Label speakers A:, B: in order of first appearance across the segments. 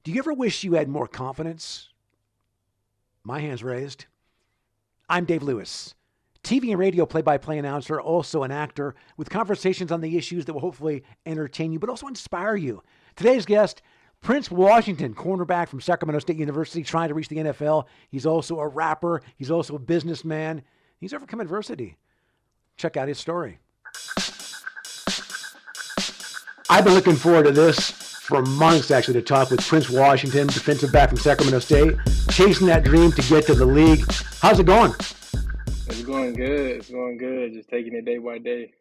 A: Do you ever wish you had more confidence? My hand's raised. I'm Dave Lewis, TV and radio play by play announcer, also an actor, with conversations on the issues that will hopefully entertain you, but also inspire you. Today's guest, Prince Washington, cornerback from Sacramento State University, trying to reach the NFL. He's also a rapper, he's also a businessman. He's overcome adversity. Check out his story. I've been looking forward to this for months, actually, to talk with Prince Washington, defensive back from Sacramento State, chasing that dream to get to the league. How's it going?
B: It's going good. It's going good. Just taking it day by day.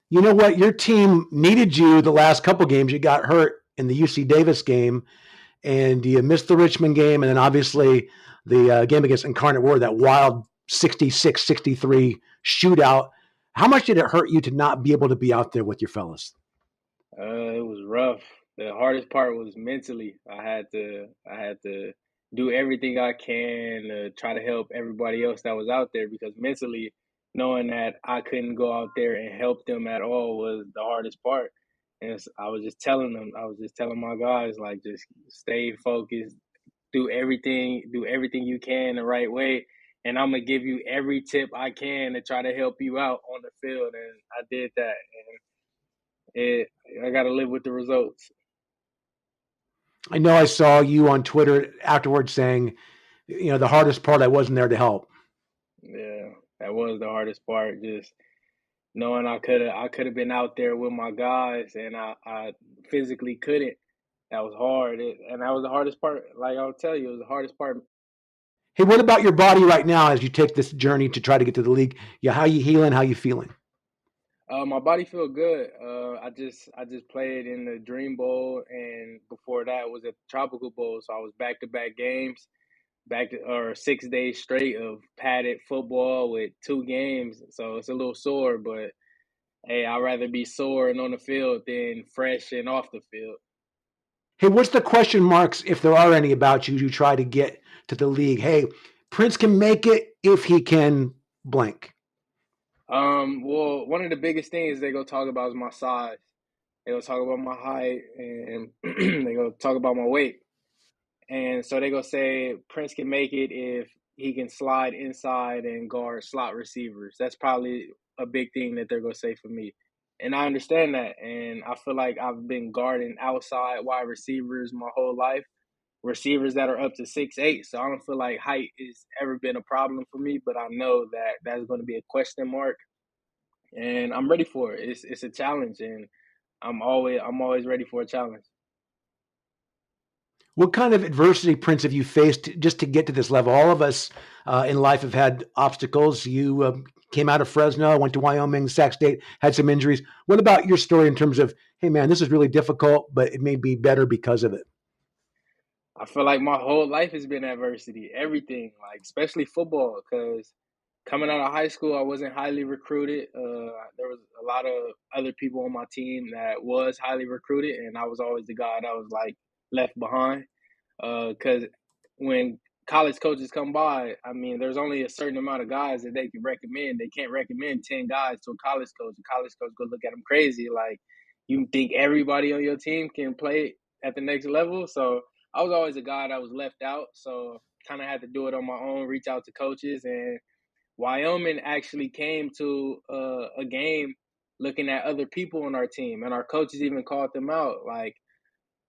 A: You know what? Your team needed you the last couple games. You got hurt in the UC Davis game, and you missed the Richmond game, and then obviously the game against Incarnate Word, that wild 66-63 shootout. How much did it hurt you to not be able to be out there with your fellas?
B: It was rough. The hardest part was mentally. I had to do everything I can to try to help everybody else that was out there because mentally, knowing that I couldn't go out there and help them at all was the hardest part. And I was just telling them, I was just telling my guys, like, just stay focused, do everything you can the right way, and I'm gonna give you every tip I can to try to help you out on the field. And I did that, and I got to live with the results.
A: I know I saw you on Twitter afterwards saying, the hardest part, I wasn't there to help.
B: Yeah, that was the hardest part. Just knowing I could have been out there with my guys, and I physically couldn't. That was hard, and that was the hardest part. Like I'll tell you, it was the hardest part.
A: Hey, what about your body right now as you take this journey to try to get to the league? Yeah, how you healing? How you feeling?
B: My body feel good. I just played in the Dream Bowl, and before that was at the Tropical Bowl. So I was back to back games, or 6 days straight of padded football with two games. So it's a little sore, but hey, I'd rather be sore and on the field than fresh and off the field.
A: Hey, what's the question marks, if there are any, about you try to get to the league? Hey, Prince can make it if he can blank.
B: Well, one of the biggest things they go talk about is my size. They go talk about my height, and they go talk about my weight. And so they go say Prince can make it if he can slide inside and guard slot receivers. That's probably a big thing that they're gonna say for me. And I understand that. And I feel like I've been guarding outside wide receivers my whole life, receivers that are up to 6'8". So I don't feel like height has ever been a problem for me, but I know that that's going to be a question mark, and I'm ready for it. It's a challenge, and I'm always ready for a challenge.
A: What kind of adversity, Prince, have you faced just to get to this level? All of us in life have had obstacles. You came out of Fresno, went to Wyoming, Sac State, had some injuries. What about your story in terms of, hey, man, this is really difficult, but it may be better because of it?
B: I feel like my whole life has been adversity, everything, like especially football. Because coming out of high school, I wasn't highly recruited. There was a lot of other people on my team that was highly recruited, and I was always the guy that was like left behind. Because when college coaches come by, I mean, there's only a certain amount of guys that they can recommend. They can't recommend 10 guys to a college coach. A college coach go look at them crazy. Like, you think everybody on your team can play at the next level? So I was always a guy that was left out. So kind of had to do it on my own, reach out to coaches. And Wyoming actually came to a game looking at other people on our team. And our coaches even called them out. Like,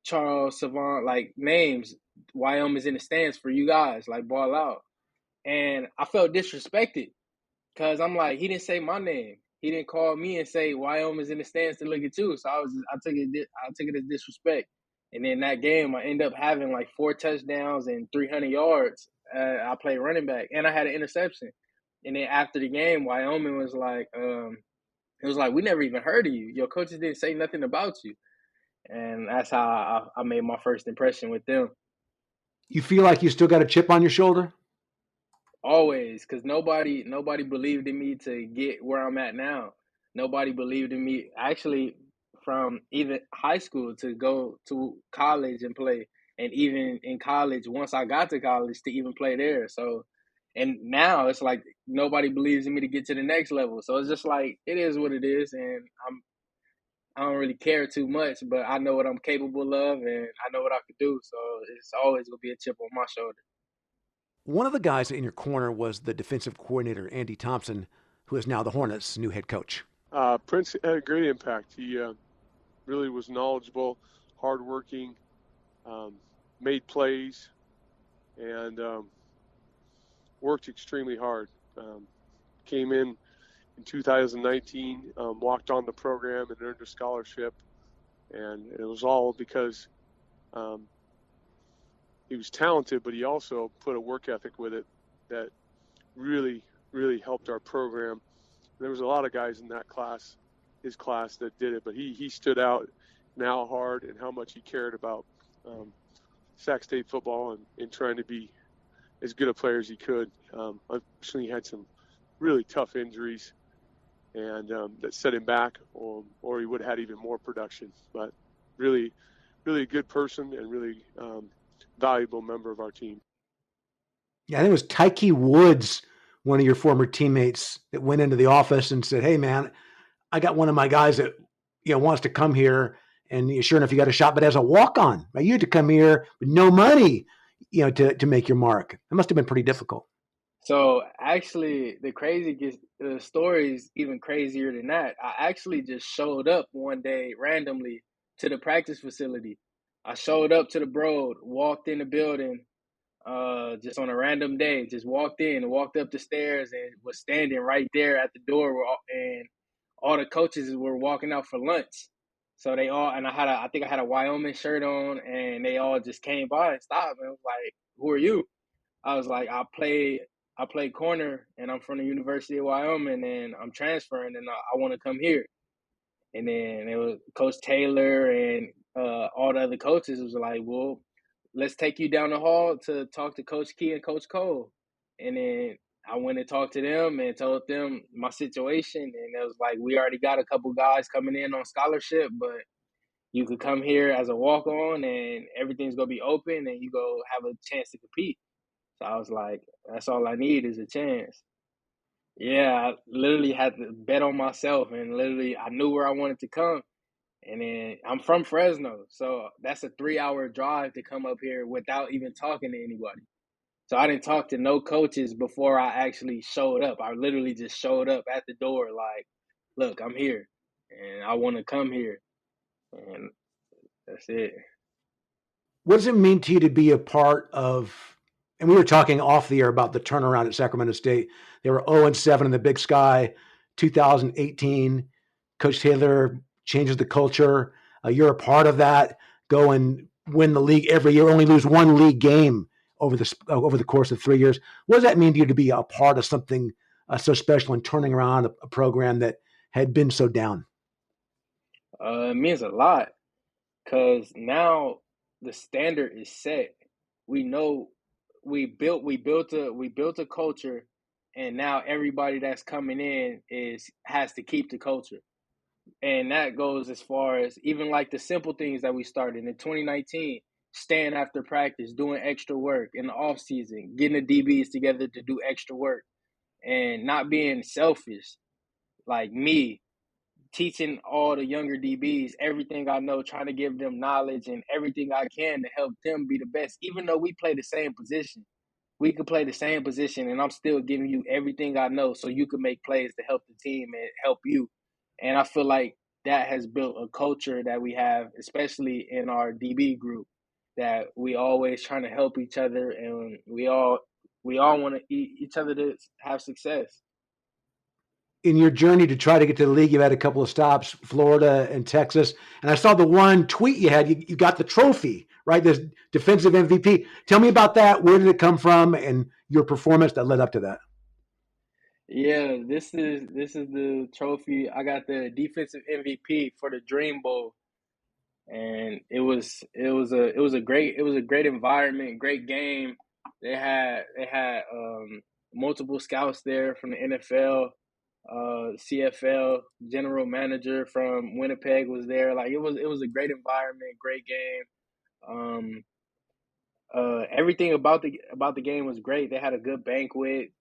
B: Charles Savant, like names, Wyoming's in the stands for you guys, like ball out. And I felt disrespected because I'm like, he didn't say my name. He didn't call me and say Wyoming's in the stands to look at you. So I took it as disrespect. And then that game, I ended up having like 4 touchdowns and 300 yards. I played running back, and I had an interception. And then after the game, Wyoming was like, it was like, we never even heard of you. Your coaches didn't say nothing about you, and that's how I made my first impression with them.
A: You feel like you still got a chip on your shoulder?
B: Always, because nobody believed in me to get where I'm at now. Nobody believed in me actually from even high school to go to college and play, and even in college once I got to college to even play there. So, and now it's like nobody believes in me to get to the next level. So it's just like it is what it is, and I don't really care too much, but I know what I'm capable of and I know what I could do. So it's always gonna be a chip on my shoulder.
A: One of the guys in your corner was the defensive coordinator, Andy Thompson, who is now the Hornets' new head coach.
C: Prince had a great impact. He really was knowledgeable, hardworking, made plays, and worked extremely hard. Came in 2019, walked on the program and earned a scholarship, and it was all because he was talented, but he also put a work ethic with it that really, really helped our program. There was a lot of guys in that class, his class, that did it, but he stood out and how hard and how much he cared about Sac State football and trying to be as good a player as he could. Unfortunately, he had some really tough injuries, and that set him back, or he would have had even more production. But really, really a good person and really valuable member of our team.
A: Yeah, I think it was Tyke Woods, one of your former teammates, that went into the office and said, "Hey, man, I got one of my guys that wants to come here, and sure enough, you got a shot, but as a walk-on. Right? You had to come here with no money, to make your mark. It must have been pretty difficult."
B: So actually, the story is even crazier than that. I actually just showed up one day randomly to the practice facility. I showed up to the Broad, walked in the building, just on a random day. Just walked in, walked up the stairs, and was standing right there at the door. And all the coaches were walking out for lunch. So they all, and I think I had a Wyoming shirt on, and they all just came by and stopped. And I was like, "Who are you?" I was like, I play corner, and I'm from the University of Wyoming, and I'm transferring, and I want to come here. And then it was Coach Taylor and all the other coaches was like, well, let's take you down the hall to talk to Coach Key and Coach Cole. And then I went and talked to them and told them my situation, and it was like, we already got a couple guys coming in on scholarship, but you could come here as a walk on, and everything's gonna be open, and you go have a chance to compete. So I was like, that's all I need is a chance. Yeah, I literally had to bet on myself, and literally I knew where I wanted to come. And then I'm from Fresno, so that's a 3 hour drive to come up here without even talking to anybody. So I didn't talk to no coaches before I actually showed up. I literally just showed up at the door, like, look, I'm here, and I want to come here, and that's it.
A: What does it mean to you to be a part of? And we were talking off the air about the turnaround at Sacramento State. They were 0-7 in the Big Sky, 2018. Coach Taylor changes the culture. You're a part of that. Go and win the league every year. Only lose one league game over the course of 3 years. What does that mean to you to be a part of something so special and turning around a program that had been so down?
B: It means a lot because now the standard is set. We know we built a culture, and now everybody that's coming in is has to keep the culture. And that goes as far as even like the simple things that we started in 2019, staying after practice, doing extra work in the off season, getting the DBs together to do extra work, and not being selfish. Like me, teaching all the younger DBs everything I know, trying to give them knowledge and everything I can to help them be the best. Even though we play the same position, we could play the same position, and I'm still giving you everything I know so you can make plays to help the team and help you. And I feel like that has built a culture that we have, especially in our DB group, that we always trying to help each other, and we all want to each other to have success.
A: In your journey to try to get to the league, you had a couple of stops, Florida and Texas. And I saw the one tweet you had. You got the trophy, right? This defensive MVP. Tell me about that. Where did it come from, and your performance that led up to that?
B: Yeah, this is the trophy. I got the defensive MVP for the Dream Bowl, and it was a great environment, great game. They had multiple scouts there from the NFL, CFL, general manager from Winnipeg was there. Like it was a great environment, great game. Um, Everything about the game was great. They had a good banquet,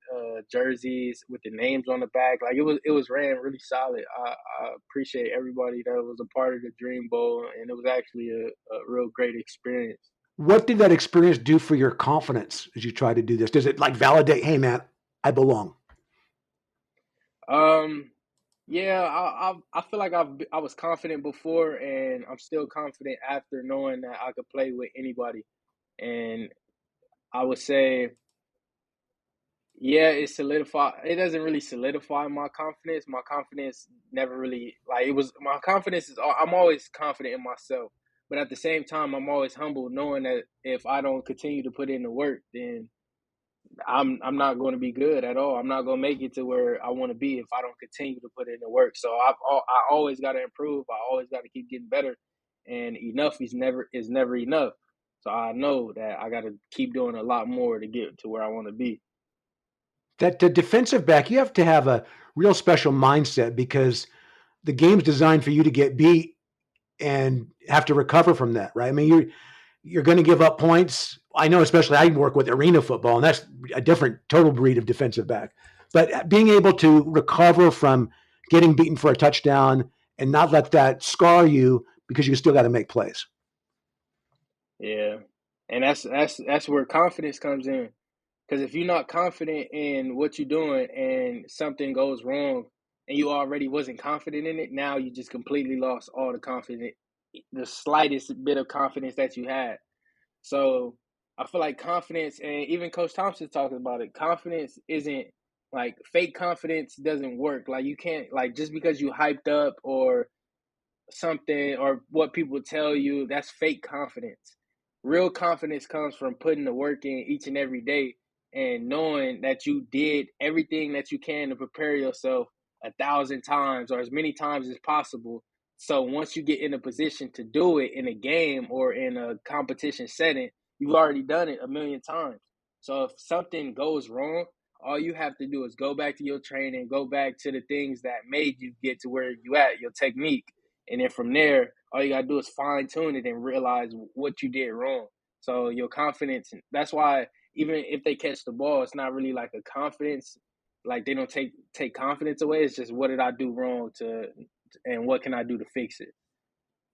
B: jerseys with the names on the back. Like it was ran really solid. I appreciate everybody that was a part of the Dream Bowl, and it was actually a real great experience.
A: What did that experience do for your confidence as you try to do this? Does it like validate, hey man, I belong?
B: Um, yeah, I feel like I was confident before, and I'm still confident after knowing that I could play with anybody. And I would say, yeah, it solidify. It doesn't really solidify my confidence. My confidence never really like it was. My confidence is. I'm always confident in myself, but at the same time, I'm always humble, knowing that if I don't continue to put in the work, then I'm not going to be good at all. I'm not going to make it to where I want to be if I don't continue to put in the work. So I always got to improve. I always got to keep getting better, and enough is never enough. So I know that I got to keep doing a lot more to get to where I want to be.
A: That the defensive back, you have to have a real special mindset because the game's designed for you to get beat and have to recover from that, right? I mean, you're going to give up points. I know, especially I work with arena football, and that's a different total breed of defensive back. But being able to recover from getting beaten for a touchdown and not let that scar you because you still got to make plays.
B: Yeah, and that's where confidence comes in. Because if you're not confident in what you're doing and something goes wrong, and you already wasn't confident in it, now you just completely lost all the confidence, the slightest bit of confidence that you had. So I feel like confidence, and even Coach Thompson talks about it. Confidence isn't like fake confidence doesn't work. Like you can't like just because you hyped up or something or what people tell you, that's fake confidence. Real confidence comes from putting the work in each and every day and knowing that you did everything that you can to prepare yourself 1,000 times or as many times as possible. So once you get in a position to do it in a game or in a competition setting, you've already done it 1,000,000 times. So if something goes wrong, all you have to do is go back to your training, go back to the things that made you get to where you at, your technique, and then from there, all you gotta do is fine tune it and realize what you did wrong. So your confidence, that's why even if they catch the ball, it's not really like a confidence, like they don't take confidence away. It's just what did I do wrong and what can I do to fix it?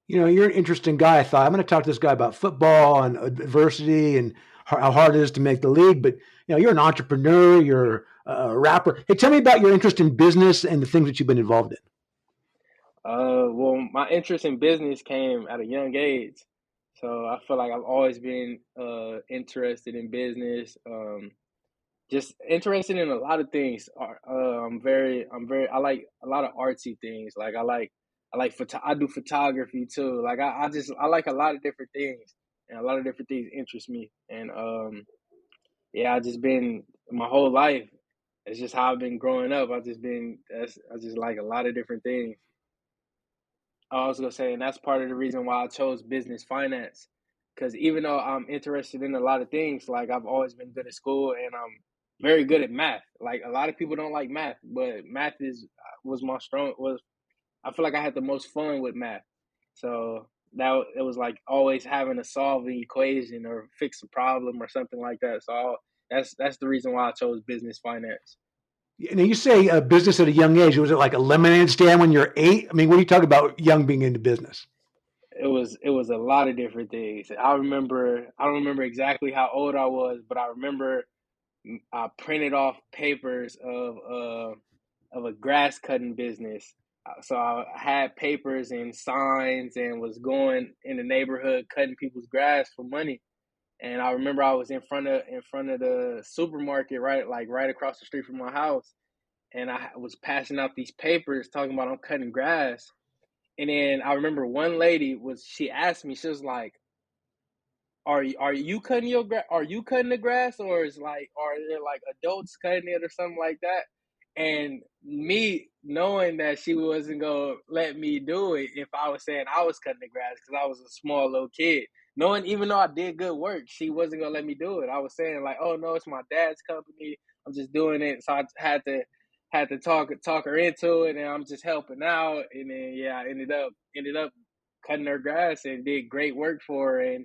A: You know, you're an interesting guy. I thought I'm going to talk to this guy about football and adversity and how hard it is to make the league. But you're an entrepreneur. You're a rapper. Hey, tell me about your interest in business and the things that you've been involved in.
B: Well, my interest in business came at a young age, so I feel like I've always been interested in business. Just interested in a lot of things. I like a lot of artsy things. Like I do photography too. Like I like a lot of different things, and a lot of different things interest me. And yeah, I just been my whole life. It's just how I've been growing up. I just like a lot of different things. I was gonna say, and that's part of the reason why I chose business finance. Because even though I'm interested in a lot of things, like I've always been good at school and I'm very good at math. Like a lot of people don't like math, but math is was my strong was I feel like I had the most fun with math. So that it was like always having to solve an equation or fix a problem or something like that. That's the reason why I chose business finance.
A: Now, you say business at a young age. Was it like a lemonade stand when you're 8? I mean, what are you talking about young being into business?
B: It was a lot of different things. I don't remember exactly how old I was, but I remember I printed off papers of a grass cutting business. So I had papers and signs and was going in the neighborhood cutting people's grass for money. And I remember I was in front of the supermarket, right across the street from my house, and I was passing out these papers talking about I'm cutting grass. And then I remember one lady she asked me, she was like, are you cutting your grass? Are you cutting the grass, or are there like adults cutting it or something like that? And me knowing that she wasn't gonna let me do it if I was saying I was cutting the grass because I was a small little kid. Knowing even though I did good work, she wasn't gonna let me do it. I was saying like, "Oh no, it's my dad's company. I'm just doing it." So I had to talk her into it, and I'm just helping out. And then yeah, I ended up cutting her grass and did great work for her. And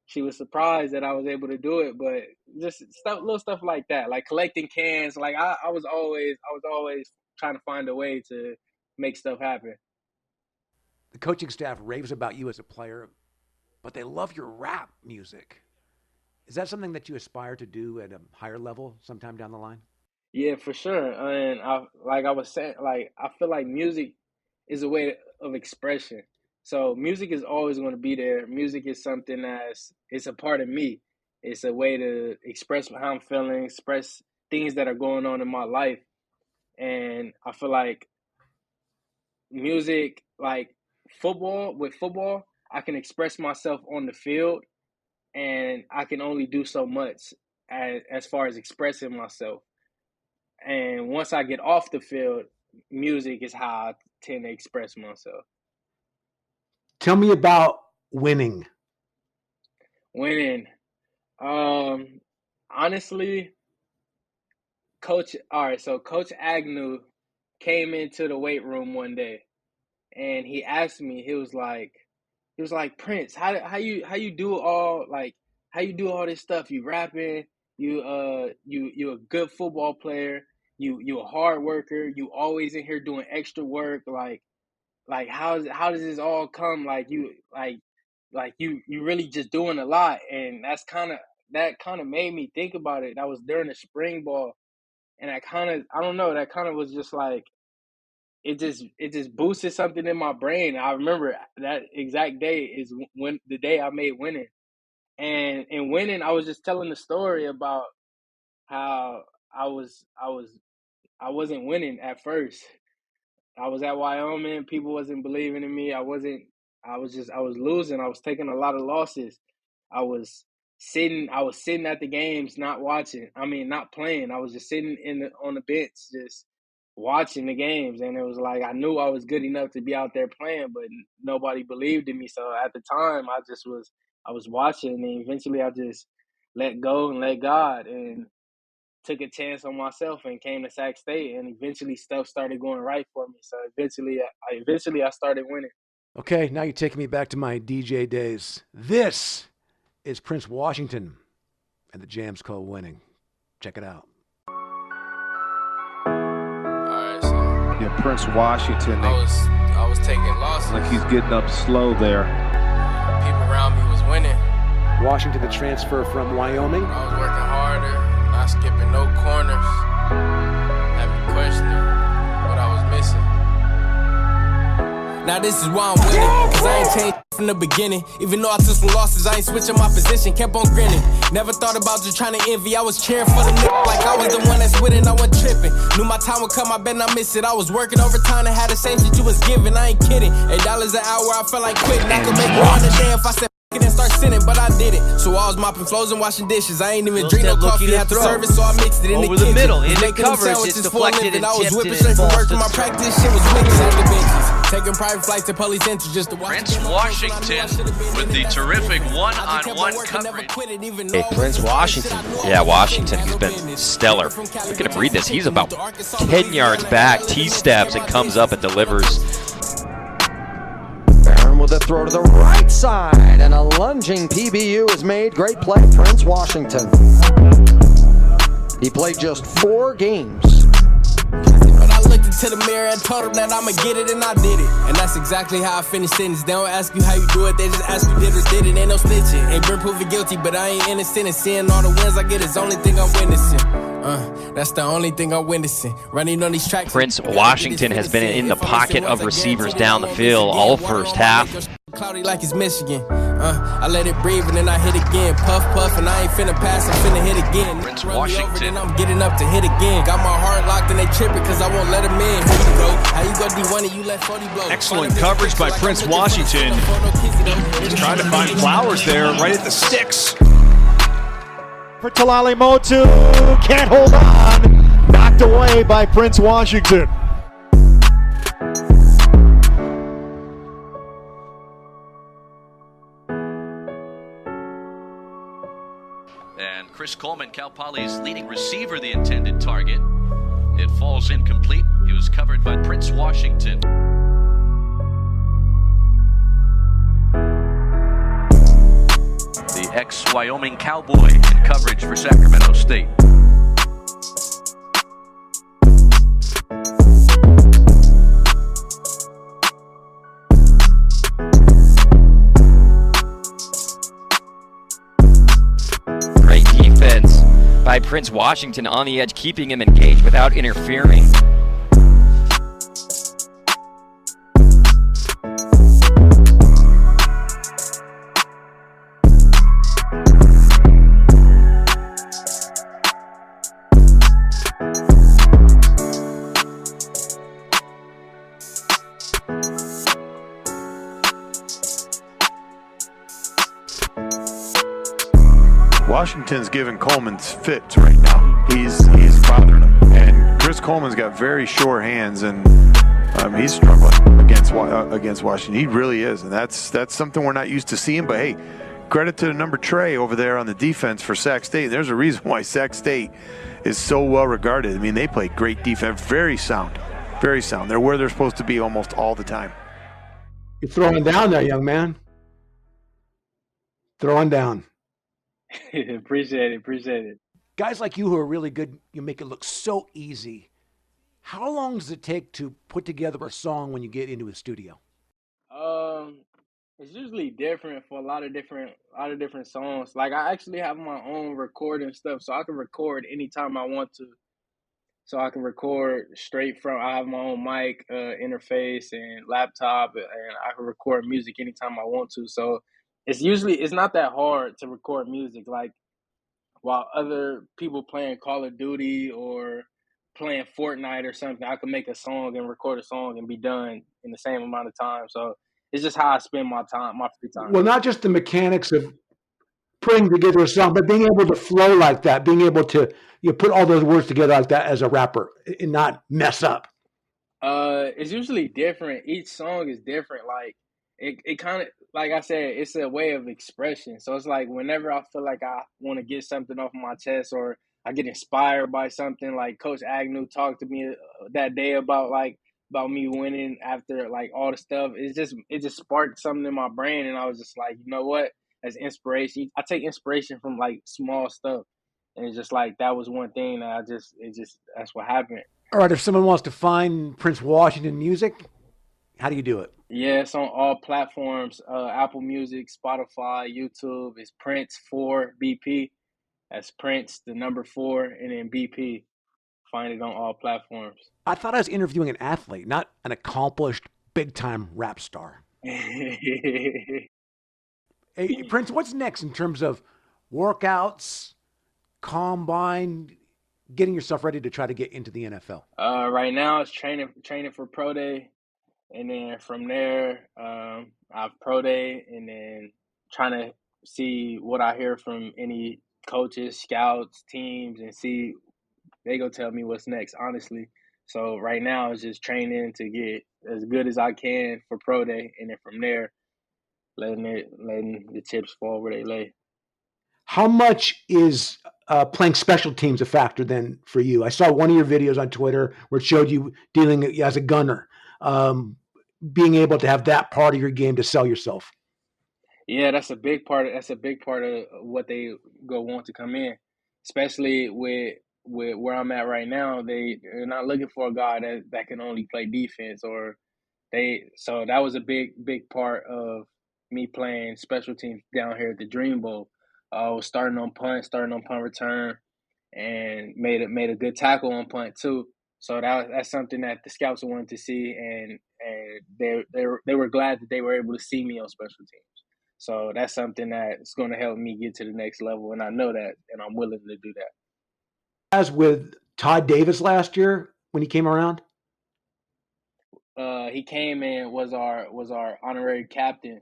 B: she was surprised that I was able to do it. But just little stuff like that, like collecting cans. Like I was always trying to find a way to make stuff happen.
A: The coaching staff raves about you as a player, but they love your rap music. Is that something that you aspire to do at a higher level sometime down the line?
B: Yeah, for sure. And I was saying, like, I feel like music is a way of expression. So music is always going to be there. Music is something it's a part of me. It's a way to express how I'm feeling, express things that are going on in my life. And I feel like music, like with football, I can express myself on the field, and I can only do so much as far as expressing myself. And once I get off the field, music is how I tend to express myself.
A: Tell me about winning.
B: Winning. Honestly, Coach Agnew came into the weight room one day, and he asked me, he was like, Prince, how you do all this stuff? You rapping, you a good football player, you a hard worker, you always in here doing extra work, like how does this all come? Like you really just doing a lot. And that kind of made me think about it. That was during the spring ball, and I don't know, that kind of was just like, it just boosted something in my brain. I remember that exact day is when the day I made winning. And in winning, I was just telling the story about how I wasn't winning at first. I was at Wyoming, people wasn't believing in me. I was losing. I was taking a lot of losses. I was sitting at the games, not playing. I was just sitting on the bench, just watching the games. And it was like, I knew I was good enough to be out there playing, but nobody believed in me. So at the time, I was watching, and eventually I just let go and let God, and took a chance on myself and came to Sac State, and eventually stuff started going right for me. So eventually I started winning.
A: Okay, now you're taking me back to my DJ days. This is Prince Washington, and the jam's called Winning. Check it out.
D: Yeah, Prince Washington.
E: I was taking losses.
D: Like he's getting up slow there.
E: People around me was winning.
A: Washington, the transfer from Wyoming.
E: I was working harder, not skipping no corners. Had me questioning what I was missing. Now this is why I'm winning, cause I ain't changed from the beginning. Even though I took some losses, I ain't switching my position, kept on grinning. Never thought about just trying to envy, I was cheering for the nigga like I was the one that's winning, I wasn't tripping. Knew my time would come, I bet not miss it. I was working overtime and had the same shit you was giving, I ain't kidding. $8 an hour, I felt like quitting. I could make more in a day if I said and start sinning, but I did it. So I was mopping floors and washing dishes. I ain't even drink no coffee after service, so I mixed it in the kitchen.
F: Over the middle, in the coverage, it's deflected and
E: I was
F: tipped
E: whipping
F: and
E: straight from work to my
F: falls to
E: practice. Shit was wicked at the benches. Taking private flights to police entry just to watch.
F: Prince Washington with the terrific one-on-one coverage.
G: Hey, Prince Washington. Yeah, Washington, he's been stellar. Look at him read this. He's about 10 yards back, T-steps, and comes up and delivers.
H: With a throw to the right side, and a lunging PBU is made. Great play, Prince Washington. He played just 4 games.
E: But I looked into the mirror and told him that I'ma get it, and I did it. And that's exactly how I finished sentence. They don't ask you how you do it, they just ask you did or did it. Ain't no snitching, ain't been proven guilty, but I ain't innocent. And seeing all the wins I get is the only thing I'm witnessing. That's the only thing I'm witnessing. Running on these tracks.
G: Prince Washington has been in the pocket of receivers down the field all first half.
E: Cloudy like it's Michigan. I let it breathe and then I hit again. Puff, puff, and I ain't finna pass, I'm finna hit again.
F: Prince Washington.
E: Then I'm getting up to hit again. Got my heart locked and they tripping cause I won't let them in. Here you go. How you go D1 and you let 40 blow?
I: Excellent coverage by Prince Washington. He's trying to find Flowers there right at the sticks.
J: For Talali Motu, can't hold on. Knocked away by Prince Washington.
F: And Chris Coleman, Cal Poly's leading receiver, the intended target. It falls incomplete. He was covered by Prince Washington.
K: The
F: ex-Wyoming Cowboy, in coverage for Sacramento State.
G: Great defense by Prince Washington on the edge, keeping him engaged without interfering.
K: Washington's giving Coleman fits right now. He's bothering him, and Chris Coleman's got very sure hands, and he's struggling against Washington. He really is, and that's something we're not used to seeing. But hey, credit to the number Trey over there on the defense for Sac State. There's a reason why Sac State is so well regarded. I mean, they play great defense, very sound, very sound. They're where they're supposed to be almost all the time.
A: You're throwing down there, young man. Throwing down.
B: Appreciate it.
A: Guys like you who are really good, you make it look so easy. How long does it take to put together a song when you get into a studio?
B: It's usually different for a lot of different songs. Like, I actually have my own recording stuff, so I can record anytime I want to. So I can record straight from, I have my own mic interface and laptop, and I can record music anytime I want to. So it's not that hard to record music. Like, while other people playing Call of Duty or playing Fortnite or something, I can make a song and record a song and be done in the same amount of time. So it's just how I spend my time, my free time.
A: Well, not just the mechanics of putting together a song, but being able to flow like that, being able to put all those words together like that as a rapper and not mess up.
B: It's usually different. Each song is different. Like, it kind of, like I said, it's a way of expression. So it's like whenever I feel like I want to get something off my chest, or I get inspired by something, like Coach Agnew talked to me that day about me winning after like all the stuff. It just sparked something in my brain, and I was just like, you know what? As inspiration, I take inspiration from like small stuff, and it's just like that was one thing that that's what happened.
A: All right, if someone wants to find Prince Washington music, how do you do it?
B: Yeah, it's on all platforms, Apple Music, Spotify, YouTube. It's Prince 4 BP. That's Prince, the number 4, and then BP. Find it on all platforms.
A: I thought I was interviewing an athlete, not an accomplished big-time rap star. Hey, Prince, what's next in terms of workouts, combine, getting yourself ready to try to get into the NFL?
B: Right now, it's training for Pro Day. And then from there, I have Pro Day, and then trying to see what I hear from any coaches, scouts, teams, and see they go tell me what's next, honestly. So right now it's just training to get as good as I can for Pro Day, and then from there, letting the chips fall where they lay.
A: How much is playing special teams a factor then for you? I saw one of your videos on Twitter where it showed you dealing as a gunner. Being able to have that part of your game to sell yourself.
B: Yeah, that's a big part of what they go want to come in, especially with where I'm at right now. They're not looking for a guy that can only play defense, so that was a big part of me playing special teams down here at the Dream Bowl. I was starting on punt return, and made a good tackle on punt too. So that's something that the scouts wanted to see, and they were glad that they were able to see me on special teams. So that's something that's going to help me get to the next level, and I know that, and I'm willing to do that.
A: As with Todd Davis last year when he came around,
B: he came and was our honorary captain,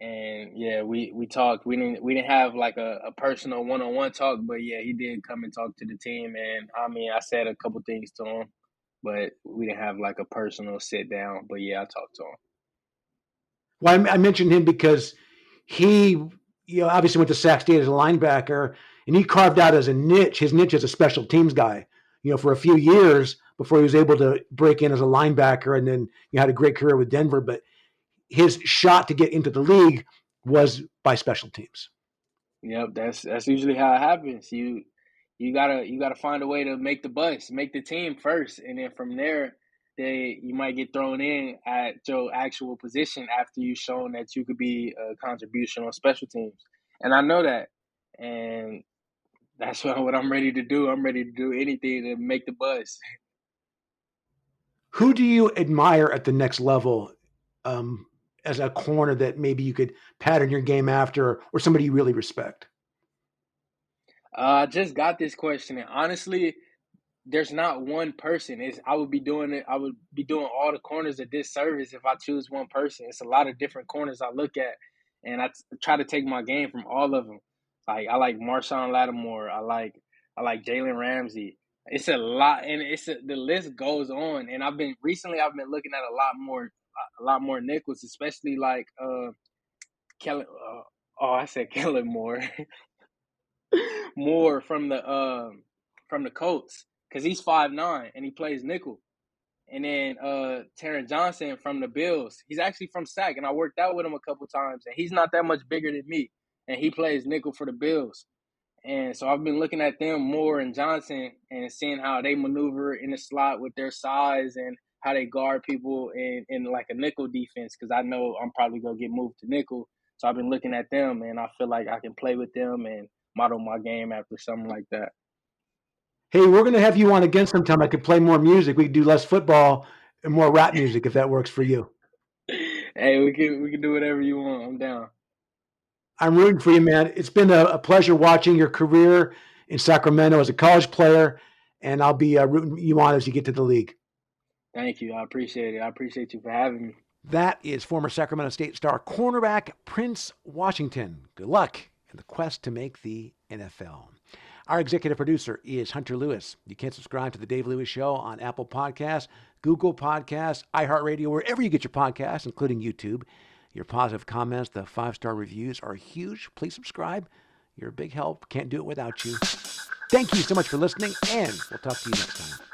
B: and yeah, we talked. We didn't have like a personal one-on-one talk, but yeah, he did come and talk to the team, and I mean, I said a couple things to him, but we didn't have like a personal sit down. But yeah, I talked to him.
A: Well, I mentioned him because he, obviously went to Sac State as a linebacker, and he carved out his niche as a special teams guy, for a few years before he was able to break in as a linebacker, and then had a great career with Denver. But his shot to get into the league was by special teams.
B: Yep, that's usually how it happens. You gotta find a way to make the bus, make the team first, and then from there, you might get thrown in at your actual position after you've shown that you could be a contribution on special teams. And I know that, and that's what I'm ready to do. I'm ready to do anything to make the bus.
A: Who do you admire at the next level as a corner that maybe you could pattern your game after, or somebody you really respect?
B: I just got this question, and honestly, there's not one person. I would be doing all the corners a disservice if I choose one person. It's a lot of different corners I look at, and I try to take my game from all of them. Like I like Marshawn Lattimore. I like Jalen Ramsey. It's a lot, and the list goes on. And I've been looking at a lot more nickels, especially like Kellen. I said Kellen Moore. Moore from the Colts, because he's 5'9" and he plays nickel. And then Taron Johnson from the Bills. He's actually from Sac, and I worked out with him a couple times, and he's not that much bigger than me, and he plays nickel for the Bills. And so I've been looking at them, Moore and Johnson, and seeing how they maneuver in the slot with their size and how they guard people in like a nickel defense, because I know I'm probably going to get moved to nickel. So I've been looking at them, and I feel like I can play with them and model my game after something like that.
A: Hey, we're going to have you on again sometime. I could play more music. We could do less football and more rap music if that works for you.
B: Hey, we can do whatever you want. I'm down.
A: I'm rooting for you, man. It's been a pleasure watching your career in Sacramento as a college player, and I'll be rooting you on as you get to the league.
B: Thank you. I appreciate it. I appreciate you for having me.
A: That is former Sacramento State star cornerback Prince Washington. Good luck in the quest to make the NFL. Our executive producer is Hunter Lewis. You can subscribe to The Dave Lewis Show on Apple Podcasts, Google Podcasts, iHeartRadio, wherever you get your podcasts, including YouTube. Your positive comments, the 5-star reviews are huge. Please subscribe. You're a big help. Can't do it without you. Thank you so much for listening, and we'll talk to you next time.